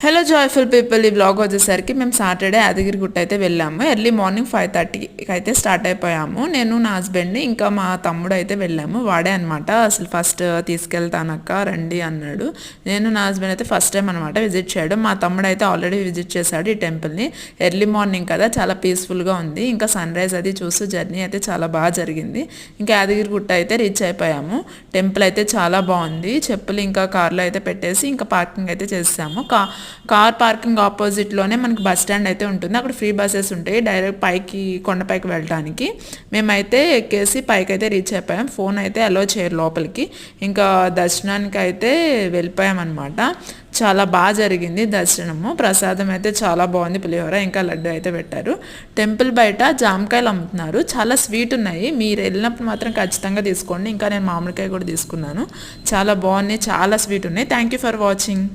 Hello joyful people, ఈ blog వచ్చేసరికి మేము సాటర్డే యాదగిరిగుట్ట అయితే వెళ్ళాము. ఎర్లీ మార్నింగ్ 5:30కి అయితే స్టార్ట్ అయిపోయాము. నేను నా హస్బెండ్ని ఇంకా మా తమ్ముడు అయితే వెళ్ళాము. వాడే అనమాట అసలు ఫస్ట్ తీసుకెళ్తానక్క రండి అన్నాడు. నేను నా హస్బెండ్ అయితే ఫస్ట్ టైం అనమాట విజిట్ చేయడం. మా తమ్ముడు అయితే ఆల్రెడీ విజిట్ చేశాడు ఈ టెంపుల్ని. ఎర్లీ మార్నింగ్ కదా, చాలా పీస్ఫుల్గా ఉంది. ఇంకా సన్ రైజ్ అది చూస్తూ జర్నీ అయితే చాలా బాగా జరిగింది. ఇంకా యాదగిరిగుట్ట అయితే రీచ్ అయిపోయాము. టెంపుల్ అయితే చాలా బాగుంది. చెప్పులు ఇంకా కార్లో అయితే పెట్టేసి ఇంకా పార్కింగ్ అయితే చేసాము. కార్ పార్కింగ్ ఆపోజిట్లోనే మనకి బస్ స్టాండ్ అయితే ఉంటుంది. అక్కడ ఫ్రీ బస్సెస్ ఉంటాయి డైరెక్ట్ పైకి, కొండపైకి వెళ్ళడానికి. మేమైతే ఎక్కేసి పైకి అయితే రీచ్ అయిపోయాం. ఫోన్ అయితే అలో చేయరు లోపలికి. ఇంకా దర్శనానికి అయితే వెళ్ళిపోయామన్నమాట. చాలా బాగా జరిగింది దర్శనము. ప్రసాదం అయితే చాలా బాగుంది, పులిహోర ఇంకా లడ్డు అయితే పెట్టారు. టెంపుల్ బయట జామకాయలు అమ్ముతున్నారు, చాలా స్వీట్ ఉన్నాయి. మీరు వెళ్ళినప్పుడు మాత్రం ఖచ్చితంగా తీసుకోండి. ఇంకా నేను మామిడికాయ కూడా తీసుకున్నాను, చాలా బాగున్నాయి, చాలా స్వీట్ ఉన్నాయి. Thank you for watching.